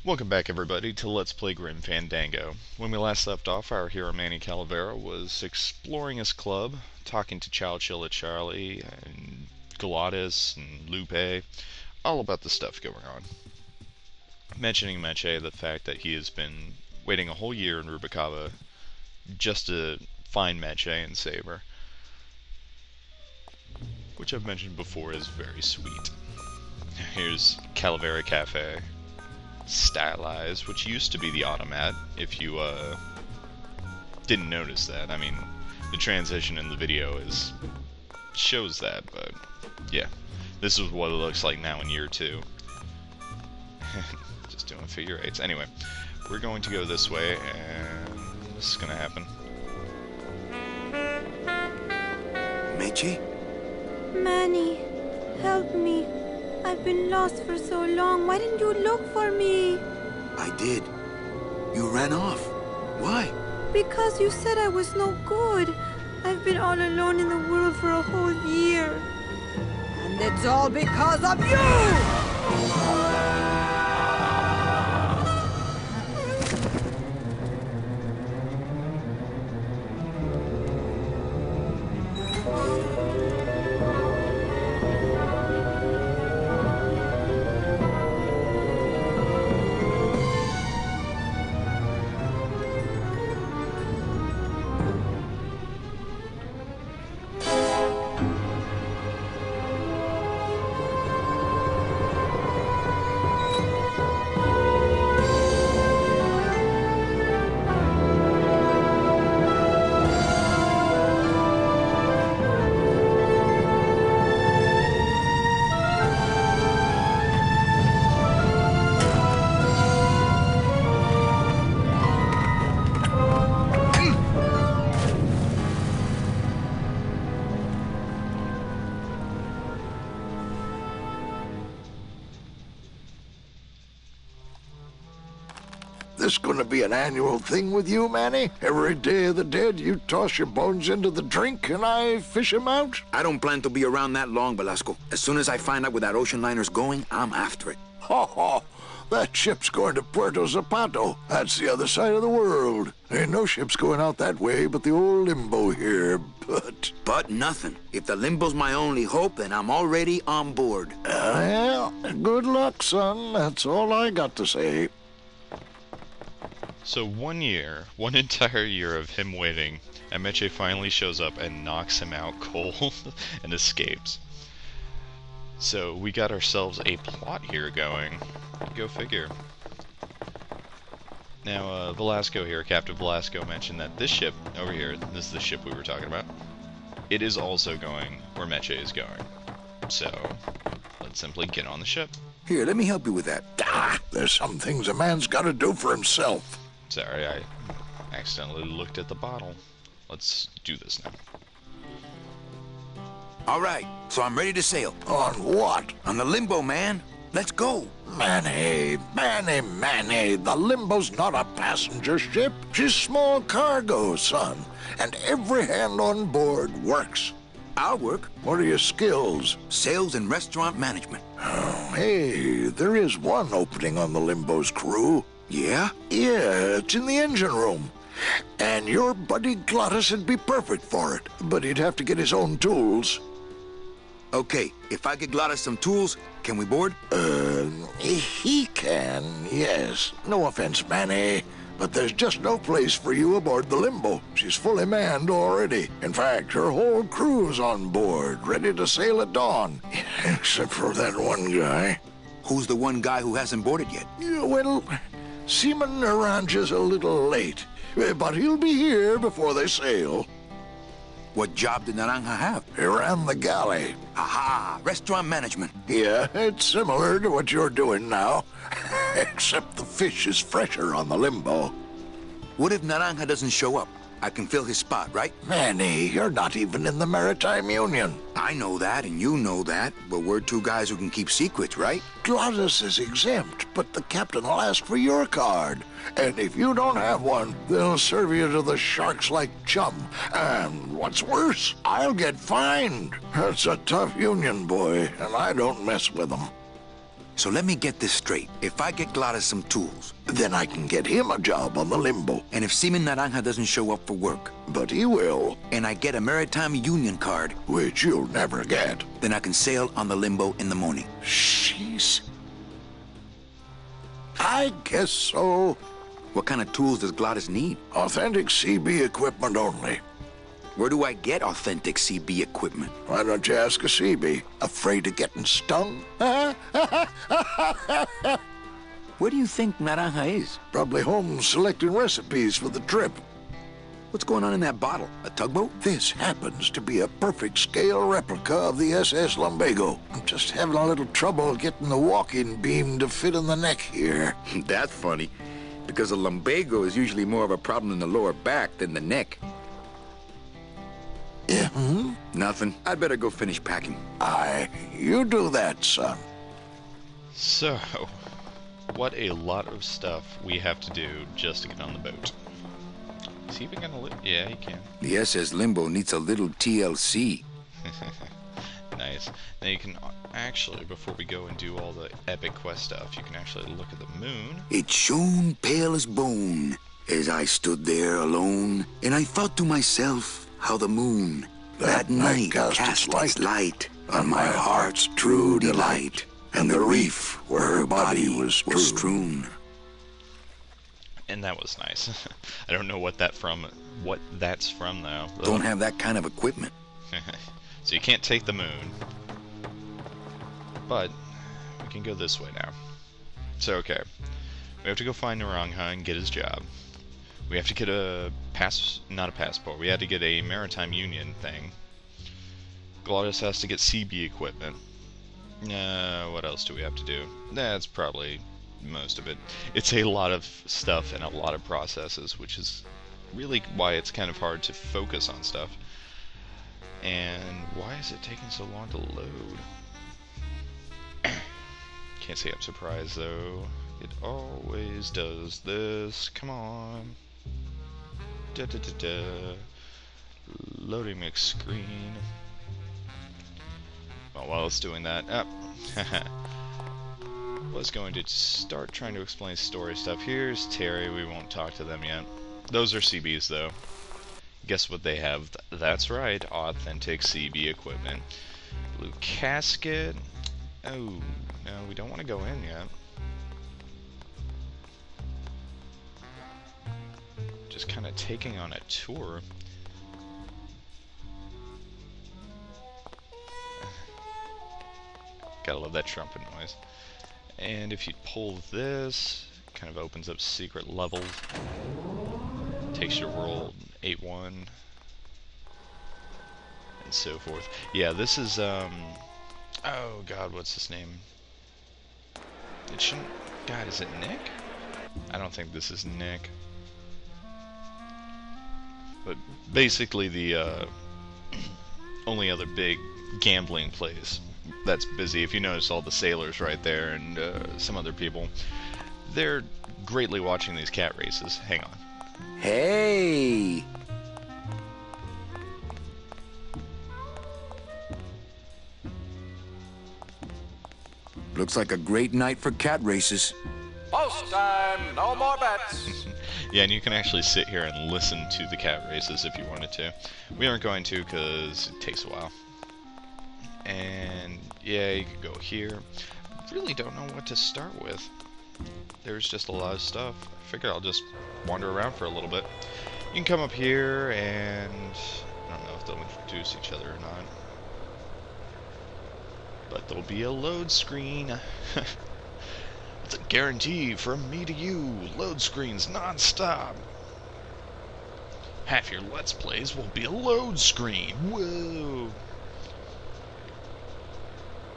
Welcome back everybody to Let's Play Grim Fandango. When we last left off, our hero Manny Calavera was exploring his club, talking to Chow Chilla Charlie, and Gladys, and Lupe, all about the stuff going on. Mentioning Meche, the fact that he has been waiting a whole year in Rubicava just to find Meche and save her. Which I've mentioned before is very sweet. Here's Calavera Cafe. Stylized, which used to be the automat, if you didn't notice that. I mean, the transition in the video shows that, but yeah, this is what it looks like now in year 2. Just doing figure eights. Anyway, we're going to go this way, and this is gonna happen. Meche? Manny, help me. I've been lost for so long. Why didn't you look for me? I did. You ran off. Why? Because you said I was no good. I've been all alone in the world for a whole year. And it's all because of you! This gonna be an annual thing with you, Manny? Every Day of the Dead, you toss your bones into the drink and I fish 'em out? I don't plan to be around that long, Velasco. As soon as I find out where that ocean liner's going, I'm after it. Ho ho! That ship's going to Puerto Zapato. That's the other side of the world. Ain't no ships going out that way but the old Limbo here, but... But nothing. If the Limbo's my only hope, then I'm already on board. Well, good luck, son. That's all I got to say. So one entire year of him waiting, and Meche finally shows up and knocks him out cold and escapes. So we got ourselves a plot here going. Go figure. Now, Velasco here, Captain Velasco, mentioned that this ship over here, this is the ship we were talking about, it is also going where Meche is going. So, let's simply get on the ship. Here, let me help you with that. There's some things a man's got to do for himself. Sorry, I accidentally looked at the bottle. Let's do this now. All right, so I'm ready to sail. On what? On the Limbo, man. Let's go. Manny, the Limbo's not a passenger ship. She's small cargo, son. And every hand on board works. I'll work. What are your skills? Sales and restaurant management. Oh, hey, there is one opening on the Limbo's crew. Yeah? Yeah, it's in the engine room. And your buddy Glottis would be perfect for it, but he'd have to get his own tools. Okay, if I get Glottis some tools, can we board? He can, yes. No offense, Manny, but there's just no place for you aboard the Limbo. She's fully manned already. In fact, her whole crew's on board, ready to sail at dawn. Except for that one guy. Who's the one guy who hasn't boarded yet? Yeah, well, Seaman Naranja's a little late, but he'll be here before they sail. What job did Naranja have? He ran the galley. Aha! Restaurant management. Yeah, it's similar to what you're doing now, except the fish is fresher on the Limbo. What if Naranja doesn't show up? I can fill his spot, right? Manny, you're not even in the Maritime Union. I know that, and you know that, but we're two guys who can keep secrets, right? Glottis is exempt, but the captain will ask for your card. And if you don't have one, they'll serve you to the sharks like chum. And what's worse, I'll get fined. That's a tough union, boy, and I don't mess with them. So let me get this straight. If I get Gladys some tools, Then I can get him a job on the limbo. and if Seaman Naranja doesn't show up for work, But he will, and I get a Maritime Union card, which you'll never get. then I can sail on the limbo in the morning. Jeez. I guess so. What kind of tools does Gladys need? Authentic CB equipment only. Where do I get authentic CB equipment? Why don't you ask a CB? Afraid of getting stung? Where do you think Naranja is? Probably home selecting recipes for the trip. What's going on in that bottle? A tugboat? This happens to be a perfect scale replica of the SS Lumbago. I'm just having a little trouble getting the walking beam to fit in the neck here. That's funny, because a lumbago is usually more of a problem in the lower back than the neck. Yeah, Nothing. I'd better go finish packing. You do that, son. So, what a lot of stuff we have to do just to get on the boat. Is he even gonna live? Yeah, he can. The SS Limbo needs a little TLC. Nice. Now you can actually, before we go and do all the epic quest stuff, you can actually look at the moon. It shone pale as bone as I stood there alone, and I thought to myself how the moon that night cast its light on my heart's true delight, and the reef where her body was strewn. And that was nice. I don't know what that's from though. Don't have that kind of equipment. So you can't take the moon. But we can go this way now. So okay. We have to go find Naranja and get his job. We have to get not a passport. We had to get a Maritime Union thing. Gladys has to get CB equipment. What else do we have to do? That's probably most of it. It's a lot of stuff and a lot of processes, which is really why it's kind of hard to focus on stuff. And why is it taking so long to load? Can't say I'm surprised though. It always does this. Come on. Da da da da. Loading mix screen. Well, while it's doing that, was going to start trying to explain story stuff. Here's Terry. We won't talk to them yet. Those are CBs though. Guess what they have? That's right, authentic CB equipment. Blue casket. Oh, no, we don't want to go in yet. Just kind of taking on a tour. Gotta love that trumpet noise. And if you pull this, it kind of opens up secret levels. Takes your world 8-1 and so forth. Yeah, this is oh god, what's his name? It shouldn't. God, is it Nick? I don't think this is Nick. But basically the only other big gambling place that's busy. If you notice all the sailors right there and some other people, they're greatly watching these cat races. Hang on. Hey! Looks like a great night for cat races. Post time, no more bets. Yeah, and you can actually sit here and listen to the cat races if you wanted to. We aren't going to because it takes a while. And yeah, you could go here. Really don't know what to start with. There's just a lot of stuff. I figure I'll just wander around for a little bit. You can come up here and I don't know if they'll introduce each other or not. But there'll be a load screen. It's a guarantee from me to you. Load screens non-stop. Half your Let's Plays will be a load screen. Whoa.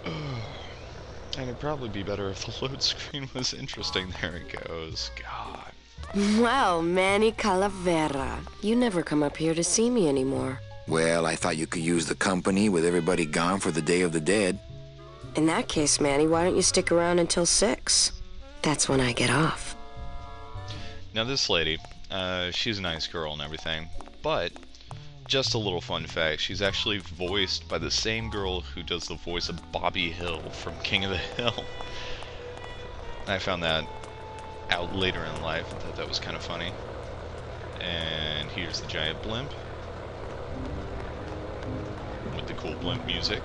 And it'd probably be better if the load screen was interesting. There it goes. God. Well, Manny Calavera, you never come up here to see me anymore. Well, I thought you could use the company with everybody gone for the Day of the Dead. In that case, Manny, why don't you stick around until 6? That's when I get off. Now this lady, she's a nice girl and everything, but just a little fun fact, she's actually voiced by the same girl who does the voice of Bobby Hill from King of the Hill. I found that out later in life. I thought that was kind of funny. And here's the giant blimp with the cool blimp music.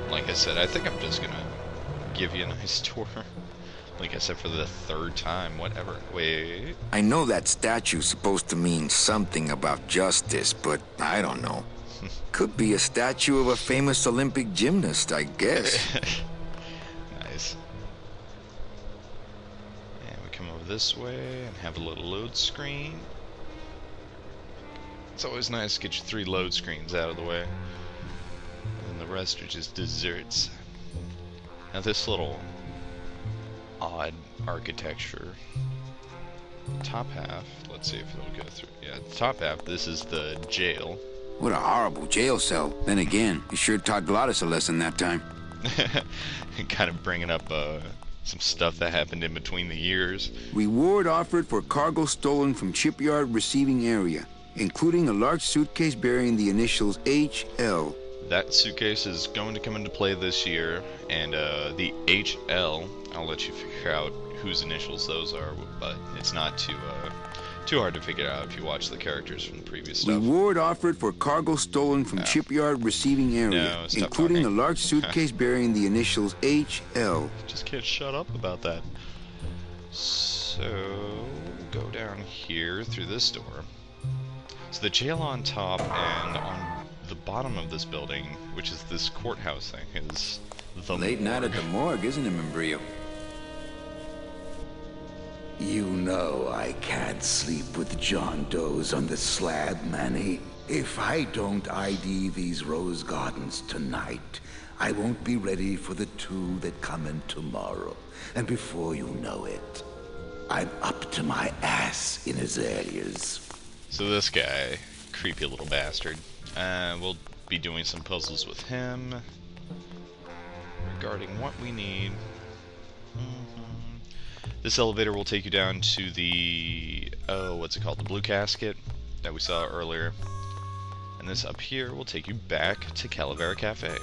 Like I said, I think I'm just gonna give you a nice tour. Like I said, for the third time, whatever. Wait. I know that statue's supposed to mean something about justice, but I don't know. Could be a statue of a famous Olympic gymnast, I guess. Nice. And we come over this way and have a little load screen. It's always nice to get your 3 load screens out of the way. And the rest are just desserts. Now this little odd architecture, top half, let's see if it'll go through. Yeah, the top half, this is the jail. What a horrible jail cell. Then again, you sure taught Glottis a lesson that time. Kind of bringing up some stuff that happened in between the years. Reward offered for cargo stolen from shipyard receiving area, including a large suitcase bearing the initials HL. That suitcase is going to come into play this year, and the HL, I'll let you figure out whose initials those are, but it's not too hard to figure out if you watch the characters from the previous stuff. Reward offered for cargo stolen from shipyard receiving area, including a large suitcase bearing the initials HL. Just can't shut up about that. So, go down here through this door. So the jail on top and on the bottom of this building, which is this courthouse thing, is the Late night at the morgue, isn't it, Membrillo? You know I can't sleep with John Doe's on the slab, Manny. If I don't ID these rose gardens tonight, I won't be ready for the 2 that come in tomorrow. And before you know it, I'm up to my ass in azaleas. So this guy, creepy little bastard, we'll be doing some puzzles with him regarding what we need. This elevator will take you down to the, what's it called, the blue casket that we saw earlier. And this up here will take you back to Calavera Cafe,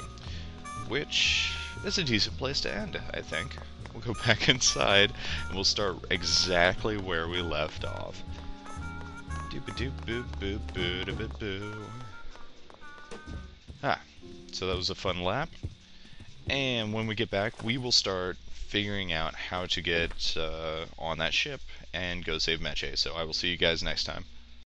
which is a decent place to end, I think. We'll go back inside, and we'll start exactly where we left off. So that was a fun lap. And when we get back, we will start figuring out how to get on that ship and go save Meche. So I will see you guys next time.